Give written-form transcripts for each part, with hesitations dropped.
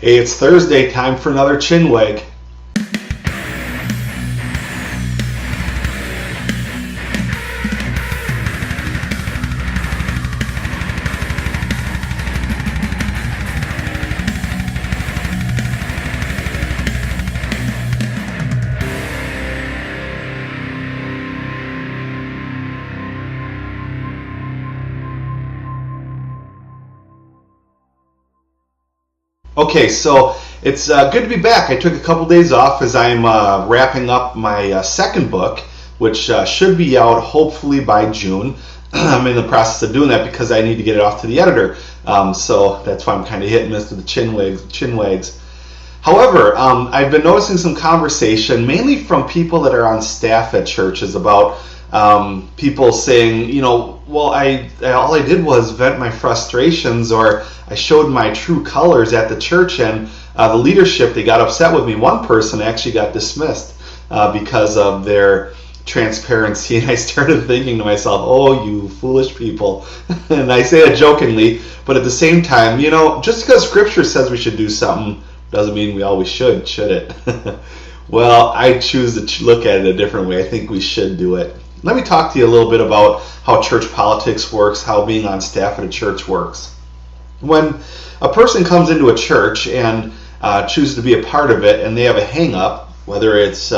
Hey, it's Thursday, time for another Chin-Wag. Okay, so it's good to be back. I took a couple days off as I'm wrapping up my second book, which should be out hopefully by June. I'm in the process of doing that because I need to get it off to the editor. So that's why I'm kind of hit and miss with the chin-wags. However, I've been noticing some conversation, mainly from people that are on staff at churches, about people saying, well, all I did was vent my frustrations, or I showed my true colors at the church, and the leadership, they got upset with me. One person actually got dismissed because of their transparency, and I started thinking to myself, oh, you foolish people. And I say that jokingly, but at the same time, just because Scripture says we should do something doesn't mean we always should it? Well, I choose to look at it a different way. I think we should do it. Let me talk to you a little bit about how church politics works, how being on staff at a church works. When a person comes into a church and chooses to be a part of it, and they have a hang-up, whether it's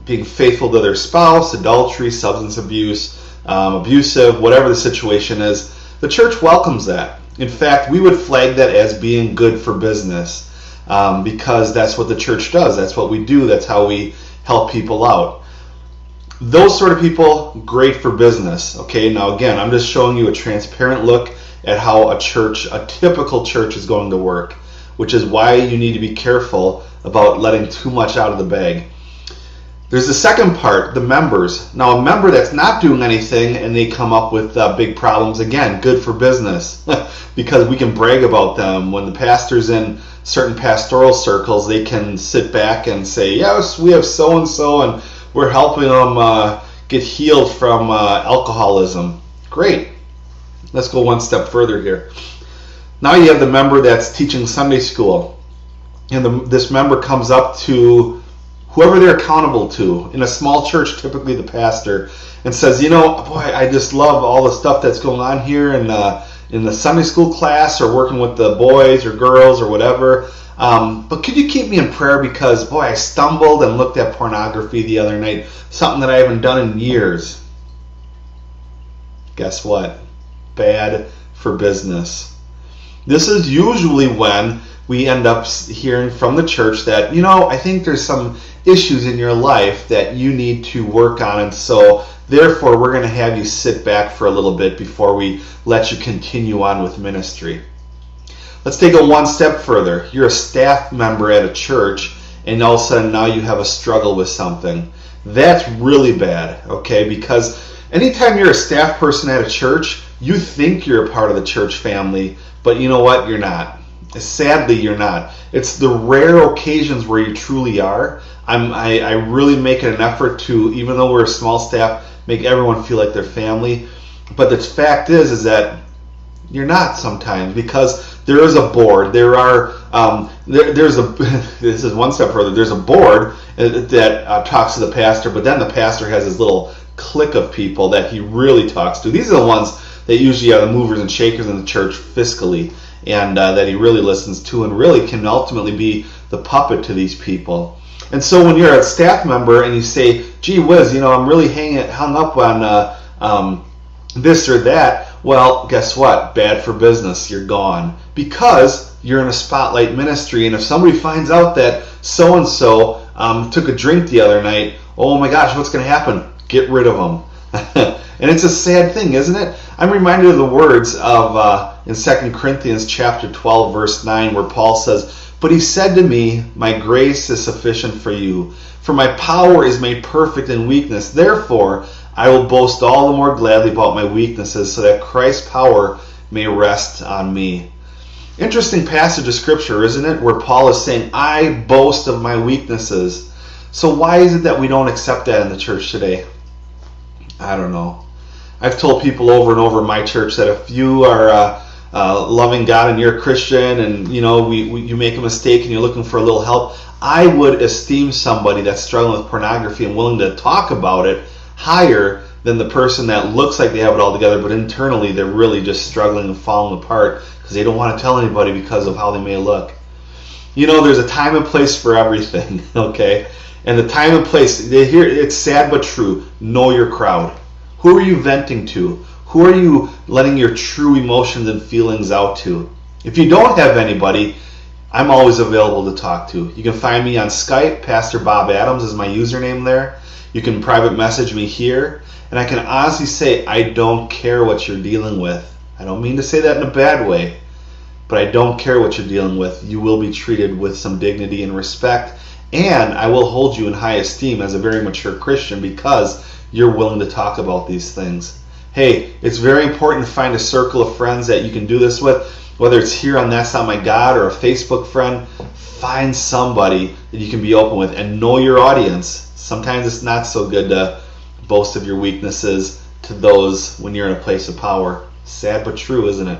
being faithful to their spouse, adultery, substance abuse, abusive, whatever the situation is, the church welcomes that. In fact, we would flag that as being good for business because that's what the church does. That's what we do. That's how we help people out. Those sort of people, great for business. Okay, now again, I'm just showing you a transparent look at how a typical church is going to work, which is why you need to be careful about letting too much out of the bag. There's the second part, the members. Now, a member that's not doing anything and they come up with big problems, again, good for business because we can brag about them. When the pastor's in certain pastoral circles, they can sit back and say, yes, we have so-and-so and we're helping them get healed from alcoholism. Great. Let's go one step further here. Now you have the member that's teaching Sunday school, and this member comes up to whoever they're accountable to in a small church, typically the pastor, and says, boy, I just love all the stuff that's going on here in the Sunday school class or working with the boys or girls or whatever. But could you keep me in prayer because, boy, I stumbled and looked at pornography the other night, something that I haven't done in years. Guess what? Bad for business. This is usually when we end up hearing from the church that, I think there's some issues in your life that you need to work on, and so therefore we're going to have you sit back for a little bit before we let you continue on with ministry. Let's take it one step further. You're a staff member at a church, and all of a sudden now you have a struggle with something. That's really bad, okay? Because anytime you're a staff person at a church, you think you're a part of the church family, but you know what? You're not. Sadly, you're not. It's the rare occasions where you truly are. I really make an effort to, even though we're a small staff, make everyone feel like they're family. But the fact is that you're not sometimes, because there is a board. This is one step further. There's a board that talks to the pastor, but then the pastor has his little clique of people that he really talks to. These are the ones that usually are the movers and shakers in the church fiscally, and that he really listens to and really can ultimately be the puppet to these people. And so when you're a staff member and you say, gee whiz, I'm really hung up on this or that, well, guess what? Bad for business. You're gone. Because you're in a spotlight ministry, and if somebody finds out that so-and-so took a drink the other night, oh my gosh, what's going to happen? Get rid of them. And it's a sad thing, isn't it? I'm reminded of the words of in 2 Corinthians chapter 12, verse 9, where Paul says, but he said to me, my grace is sufficient for you, for my power is made perfect in weakness. Therefore, I will boast all the more gladly about my weaknesses, so that Christ's power may rest on me. Interesting passage of Scripture, isn't it? Where Paul is saying, I boast of my weaknesses. So why is it that we don't accept that in the church today? I don't know. I've told people over and over in my church that if you are loving God and you're a Christian, and you make a mistake and you're looking for a little help, I would esteem somebody that's struggling with pornography and willing to talk about it higher than the person that looks like they have it all together, but internally they're really just struggling and falling apart because they don't want to tell anybody because of how they may look. There's a time and place for everything, okay? And the time and place, here it's sad but true. Know your crowd. Who are you venting to? Who are you letting your true emotions and feelings out to? If you don't have anybody, I'm always available to talk to. You can find me on Skype. Pastor Bob Adams is my username there. You can private message me here. And I can honestly say I don't care what you're dealing with. I don't mean to say that in a bad way, but I don't care what you're dealing with. You will be treated with some dignity and respect, and I will hold you in high esteem as a very mature Christian because you're willing to talk about these things. Hey, it's very important to find a circle of friends that you can do this with, whether it's here on That's Not My God or a Facebook friend. Find somebody that you can be open with and know your audience. Sometimes it's not so good to boast of your weaknesses to those when you're in a place of power. Sad but true, isn't it?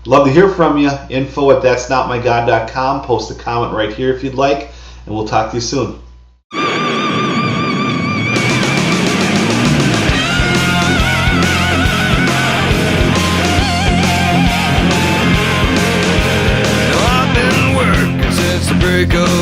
Love to hear from you. info@that'snotmygod.com. Post a comment right here if you'd like, and we'll talk to you soon. I've been working since the break of